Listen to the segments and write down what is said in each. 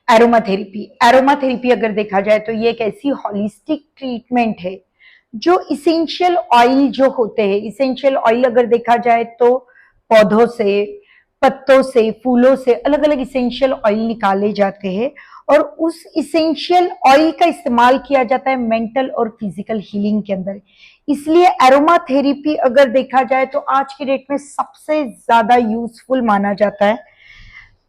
Aromatherapy. Aromatherapy अगर देखा जाए तो ये एक ऐसी हॉलिस्टिक ट्रीटमेंट है जो इसेंशियल ऑयल जो होते हैं, इसेंशियल ऑयल अगर देखा जाए तो पौधों से, पत्तों से, फूलों से अलग अलग इसेंशियल ऑयल निकाले जाते हैं और उस इसेंशियल ऑयल का इस्तेमाल किया जाता है मेंटल और फिजिकल हीलिंग के अंदर। इसलिए एरोमा थेरेपी अगर देखा जाए तो आज की डेट में सबसे ज्यादा यूजफुल माना जाता है।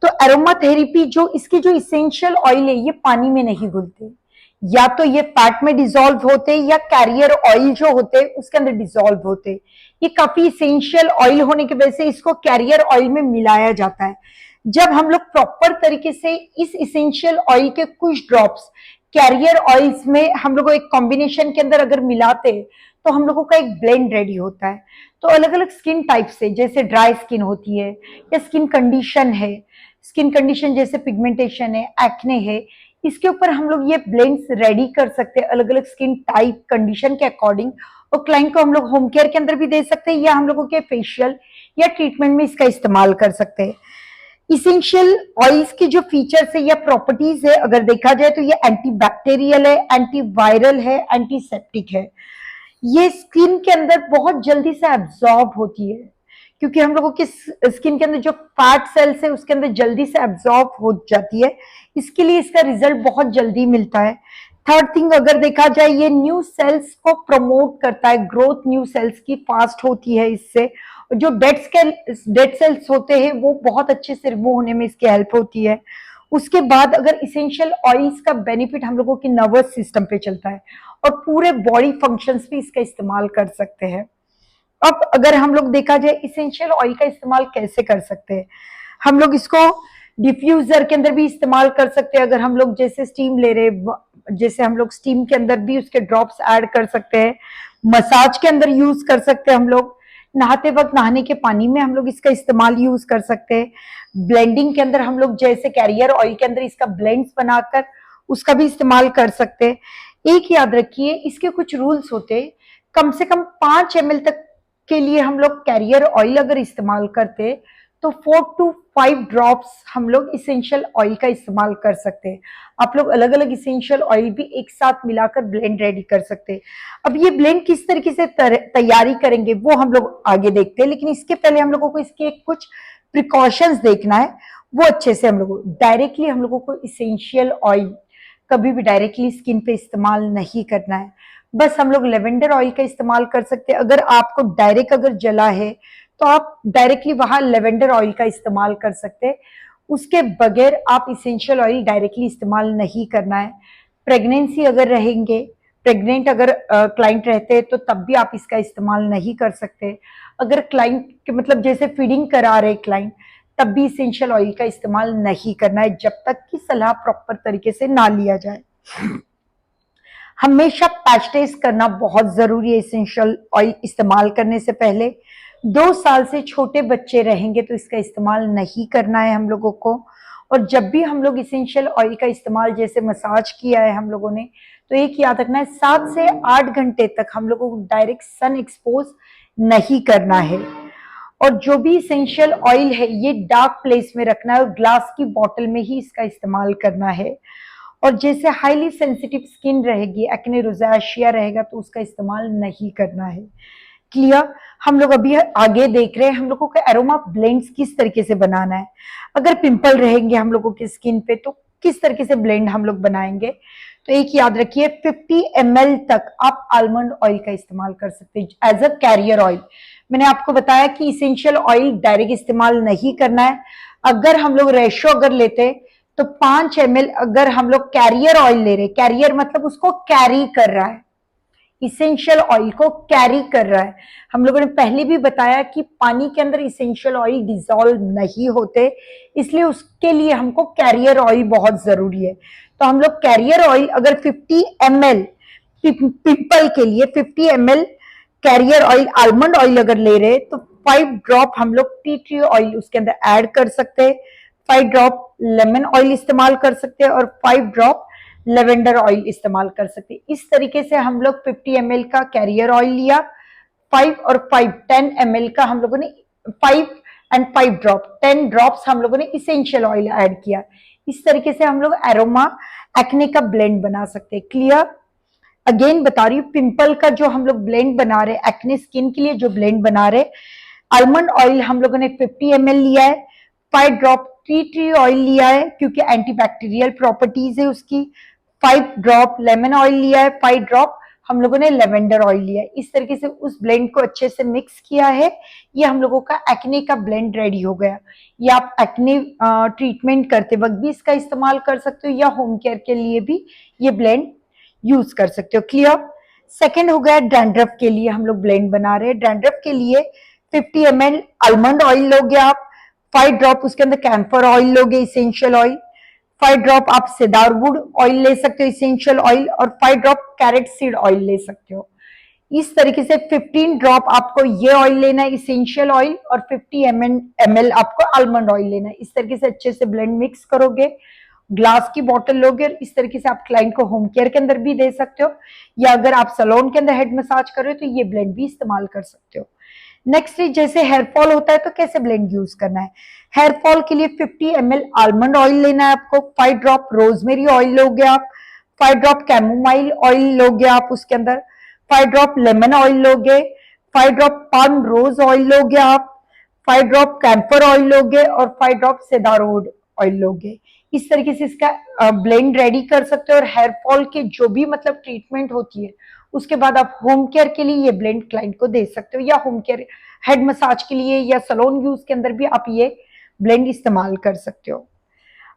तो एरोमा थेरेपी जो इसके जो इसेंशियल ऑयल है ये पानी में नहीं घुलते, या तो ये फैट में डिसॉल्व होते या कैरियर ऑयल जो होते उसके अंदर डिसॉल्व होते। ये काफी इसेंशियल ऑयल होने की वजह से इसको कैरियर ऑयल में मिलाया जाता है। जब हम लोग प्रॉपर तरीके से इस इसेंशियल ऑयल के कुछ ड्रॉप्स कैरियर ऑयल्स में हम लोग एक कॉम्बिनेशन के अंदर अगर मिलाते तो हम लोगों का एक ब्लेंड रेडी होता है। तो अलग अलग स्किन टाइप से, जैसे ड्राई स्किन होती है या स्किन कंडीशन है, स्किन कंडीशन जैसे पिगमेंटेशन है, एक्ने है, इसके ऊपर हम लोग ये ब्लेंड्स रेडी कर सकते हैं अलग अलग स्किन टाइप कंडीशन के अकॉर्डिंग। और क्लाइंट को हम लोग होम केयर के अंदर भी दे सकते हैं या हम लोगों के फेशियल या ट्रीटमेंट में इसका इस्तेमाल कर सकते हैं। इसेंशियल ऑयल्स की जो फीचर्स है या प्रॉपर्टीज है अगर देखा जाए तो ये एंटीबैक्टीरियल है, एंटीवायरल है, एंटीसेप्टिक है। ये स्किन के अंदर बहुत जल्दी से एब्जॉर्ब होती है, क्योंकि हम लोगों की स्किन के अंदर जो फैट सेल्स है उसके अंदर जल्दी से एब्जॉर्ब हो जाती है, इसके लिए इसका रिजल्ट बहुत जल्दी मिलता है। थर्ड थिंग अगर देखा जाए ये न्यू सेल्स को प्रमोट करता है, ग्रोथ न्यू सेल्स की फास्ट होती है इससे। जो डेड सेल्स होते हैं वो बहुत अच्छे से रिमूव होने में इसकी हेल्प होती है। उसके बाद अगर इसेंशियल ऑयल्स का बेनिफिट हम लोगों के नर्वस सिस्टम पे चलता है और पूरे बॉडी फंक्शंस पे इसका इस्तेमाल कर सकते हैं। अब अगर हम लोग देखा जाए इसेंशियल ऑयल का इस्तेमाल कैसे कर सकते हैं, हम लोग इसको डिफ्यूजर के अंदर भी इस्तेमाल कर सकते हैं। अगर हम लोग जैसे स्टीम ले रहे, जैसे हम लोग स्टीम के अंदर भी उसके ड्रॉप्स ऐड कर सकते हैं, मसाज के अंदर यूज कर सकते हैं, हम लोग नहाते वक्त नहाने के पानी में हम लोग इसका इस्तेमाल यूज कर सकते हैं। ब्लेंडिंग के अंदर हम लोग जैसे कैरियर ऑयल के अंदर इसका ब्लेंड्स बनाकर उसका भी इस्तेमाल कर सकते हैं। एक याद रखिए इसके कुछ रूल्स होते हैं, कम से कम 5 ml तक के लिए हम लोग कैरियर ऑयल अगर इस्तेमाल करते तो 4 to 5 ड्रॉप्स हम लोग इसेंशियल ऑयल का इस्तेमाल कर सकते हैं। आप लोग अलग अलग इसेंशियल ऑयल भी एक साथ मिलाकर ब्लेंड रेडी कर सकते हैं। अब ये ब्लेंड किस तरीके से तैयारी करेंगे वो हम लोग आगे देखते हैं, लेकिन इसके पहले हम लोगों को इसके कुछ प्रिकॉशंस देखना है। वो अच्छे से हम लोग डायरेक्टली हम लोगों को इसेंशियल ऑयल कभी भी डायरेक्टली स्किन पे इस्तेमाल नहीं करना है। बस हम लोग लेवेंडर ऑयल का इस्तेमाल कर सकते हैं। अगर आपको डायरेक्ट अगर जला है तो आप डायरेक्टली वहां लेवेंडर ऑयल का इस्तेमाल कर सकते हैं। उसके बगैर आप इसेंशियल ऑयल डायरेक्टली इस्तेमाल नहीं करना है। प्रेगनेंसी अगर रहेंगे, प्रेग्नेंट अगर क्लाइंट रहते हैं तो तब भी आप इसका इस्तेमाल नहीं कर सकते। अगर क्लाइंट के मतलब जैसे फीडिंग करा रहे क्लाइंट, तब भी इसेंशियल ऑयल का इस्तेमाल नहीं करना है जब तक कि सलाह प्रॉपर तरीके से ना लिया जाए। हमेशा पैच टेस्ट करना बहुत जरूरी है इसेंशियल ऑयल इस्तेमाल करने से पहले। 2 साल से छोटे बच्चे रहेंगे तो इसका इस्तेमाल नहीं करना है हम लोगों को। और जब भी हम लोग इसेंशियल ऑयल का इस्तेमाल जैसे मसाज किया है हम लोगों ने, तो एक याद रखना है 7 से 8 घंटे तक हम लोगों को डायरेक्ट सन एक्सपोज नहीं करना है। और जो भी इसेंशियल ऑयल है ये डार्क प्लेस में रखना है और ग्लास की बोतल में ही इसका इस्तेमाल करना है। और जैसे हाईली सेंसिटिव स्किन रहेगी, एक्ने रोज़ाशिया रहेगा, तो उसका इस्तेमाल नहीं करना है। क्लियर? हम लोग अभी आगे देख रहे हैं हम लोगों को एरोमा ब्लेंड्स किस तरीके से बनाना है। अगर पिंपल रहेंगे हम लोगों की स्किन पे तो किस तरीके से ब्लेंड हम लोग बनाएंगे। तो एक याद रखिए 50 ml तक आप आलमंड ऑयल का इस्तेमाल कर सकते हैं एज अ कैरियर ऑयल। मैंने आपको बताया कि इसेंशियल ऑयल डायरेक्ट इस्तेमाल नहीं करना है। अगर हम लोग रेशो अगर लेते तो 5 ml अगर हम लोग कैरियर ऑयल ले रहे, कैरियर मतलब उसको कैरी कर रहा है, इसेंशियल ऑयल को कैरी कर रहा है। हम लोगों ने पहले भी बताया कि पानी के अंदर इसेंशियल ऑयल डिसॉल्व नहीं होते, इसलिए उसके लिए हमको कैरियर ऑयल बहुत जरूरी है। तो हम लोग कैरियर ऑयल अगर 50 ml पिंपल के लिए 50 ml career oil almond oil अगर ले रहे तो 5 ड्रॉप हम लोग टी ट्री ऑयल उसके अंदर ऐड कर सकते हैं, 5 ड्रॉप लेमन ऑयल इस्तेमाल कर सकते हैं और 5 ड्रॉप लेवेंडर ऑयल इस्तेमाल कर सकते हैं। इस तरीके से हम लोग 50 ml का कैरियर ऑयल लिया, 5 और 5 10 ml का हम लोगों ने 5 एंड 5 ड्रॉप 10 ड्रॉप्स हम लोगों ने इसेंशियल ऑयल ऐड किया। इस तरीके से हम लोग एरोमा एक्ने का ब्लेंड बना सकते हैं। क्लियर? अगेन बता रही हूँ, पिंपल का जो हम लोग ब्लेंड बना रहे, एक्ने स्किन के लिए जो ब्लेंड बना रहे, आलमंड ऑयल हम लोगों ने 50 ml लिया है, 5 ड्रॉप टी ट्री ऑयल लिया है क्योंकि एंटीबैक्टीरियल प्रॉपर्टीज है उसकी, 5 ड्रॉप लेमन ऑयल लिया है, 5 ड्रॉप हम लोगों ने लेवेंडर ऑयल लिया है। इस तरीके से उस ब्लेंड को अच्छे से मिक्स किया है। ये हम लोगों का एक्ने का ब्लेंड रेडी हो गया। ये आप एक्ने ट्रीटमेंट करते वक्त भी इसका इस्तेमाल कर सकते हो या होम केयर के लिए भी ये ब्लेंड यूज कर सकते हो। क्लियर? सेकेंड हो गया डैंड्रफ के लिए हम लोग ब्लेंड बना रहे हैं। डैंड्रफ के लिए 50 ml आलमंड ऑयल लोगे आप, 5 ड्रॉप उसके अंदर कैम्फर ऑयल लोगे इसेंशियल ऑयल, 5 ड्रॉप आप सेदारवुड ऑयल ले सकते हो इसेंशियल ऑयल, और 5 ड्रॉप कैरेट सीड ऑयल ले सकते हो। इस तरीके से 15 ड्रॉप आपको ये ऑयल लेना है इसेंशियल ऑयल, और 50 ml आपको आलमंड ऑयल लेना है। इस तरीके से अच्छे से ब्लेंड मिक्स करोगे, ग्लास की बोतल लोगे, और इस तरीके से आप क्लाइंट को होम केयर के अंदर भी दे सकते हो, या अगर आप सैलून के अंदर हेड मसाज कर रहे हो तो ये ब्लेंड भी इस्तेमाल कर सकते हो। नेक्स्ट जैसे हेयर फॉल होता है तो कैसे ब्लेंड यूज करना है। हेयर फॉल के लिए 50 ml आलमंड ऑयल लेना है आपको, 5 ड्रॉप रोजमेरी ऑयल लोगे आप, 5 ड्रॉप कैमोमाइल ऑयल लोगे आप उसके अंदर, 5 ड्रॉप लेमन ऑयल लोगे, 5 ड्रॉप पाम रोज ऑयल लोगे आप, 5 ड्रॉप कैम्फर ऑयल लोगे, और 5 ड्रॉप सेदारवुड ऑयल लोगे। इस तरीके से इसका ब्लेंड रेडी कर सकते हो। और हेयर फॉल के जो भी मतलब ट्रीटमेंट होती है उसके बाद आप होम केयर के लिए ये ब्लेंड क्लाइंट को दे सकते हो, या होम केयर हेड मसाज के लिए या सैलून यूज के अंदर भी आप ये ब्लेंड इस्तेमाल कर सकते हो।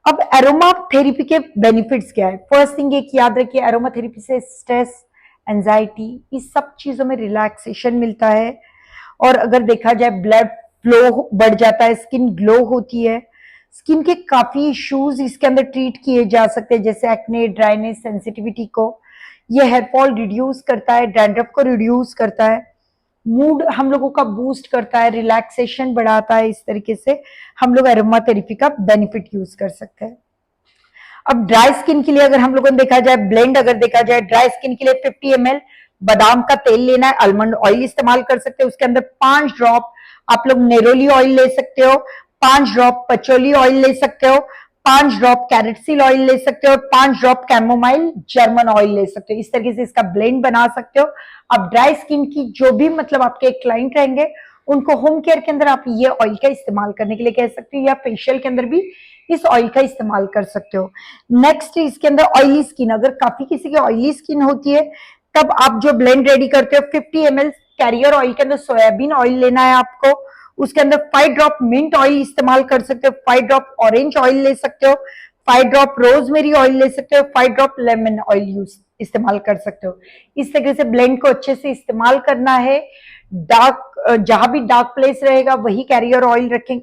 अब एरोमा थेरेपी के बेनिफिट्स क्या है। फर्स्ट थिंग एक याद रखिए, एरोमा थेरेपी से स्ट्रेस, एंजाइटी, इस सब चीजों में रिलैक्सेशन मिलता है। और अगर देखा जाए ब्लड फ्लो बढ़ जाता है, स्किन ग्लो होती है, स्किन के काफी इश्यूज इसके अंदर ट्रीट किए जा सकते हैं, जैसे एक्ने, ड्राइनेस, सेंसिटिविटी को ये हेयर फॉल रिड्यूस करता है, डैंड्रफ को रिड्यूस करता है, मूड हम लोगों का बूस्ट करता है, रिलैक्सेशन बढ़ाता है। इस तरीके से हम लोग एरोमा थेरेपी का बेनिफिट यूज कर सकते हैं। अब ड्राई स्किन के लिए अगर हम लोगों ने देखा जाए ब्लेंड, अगर देखा जाए ड्राई स्किन के लिए 50 ml बादाम का तेल लेना है, आलमंड ऑयल इस्तेमाल कर सकते हो, उसके अंदर 5 ड्रॉप आप लोग नेरोली ऑयल ले सकते हो, 5 ड्रॉप पचोली ऑयल ले सकते हो, 5 ड्रॉप कैरेटसील ऑयल ले सकते हो, 5 ड्रॉप कैमोमाइल जर्मन ऑयल ले सकते हो। इस तरीके से इसका ब्लेंड बना सकते हो। अब ड्राई स्किन की जो भी मतलब आपके क्लाइंट रहेंगे उनको होम केयर के अंदर आप ये ऑयल का इस्तेमाल करने के लिए कह सकते हो, या फेशियल के अंदर भी इस ऑयल का इस्तेमाल कर सकते हो। नेक्स्ट इसके अंदर ऑयली स्किन, अगर काफी किसी की ऑयली स्किन होती है तब आप जो ब्लेंड रेडी करते हो 50 ml कैरियर ऑयल के अंदर सोयाबीन ऑयल लेना है आपको, उसके अंदर 5 ड्रॉप मिंट ऑयल इस्तेमाल कर सकते हो, 5 ड्रॉप ऑरेंज ऑयल ले सकते हो, 5 ड्रॉप रोजमेरी ऑयल ले सकते हो, 5 ड्रॉप लेमन ऑयल यूज इस्तेमाल कर सकते हो। इस तरीके से ब्लेंड को अच्छे से इस्तेमाल करना है। डार्क जहां भी डार्क प्लेस रहेगा वही कैरियर ऑयल रखें,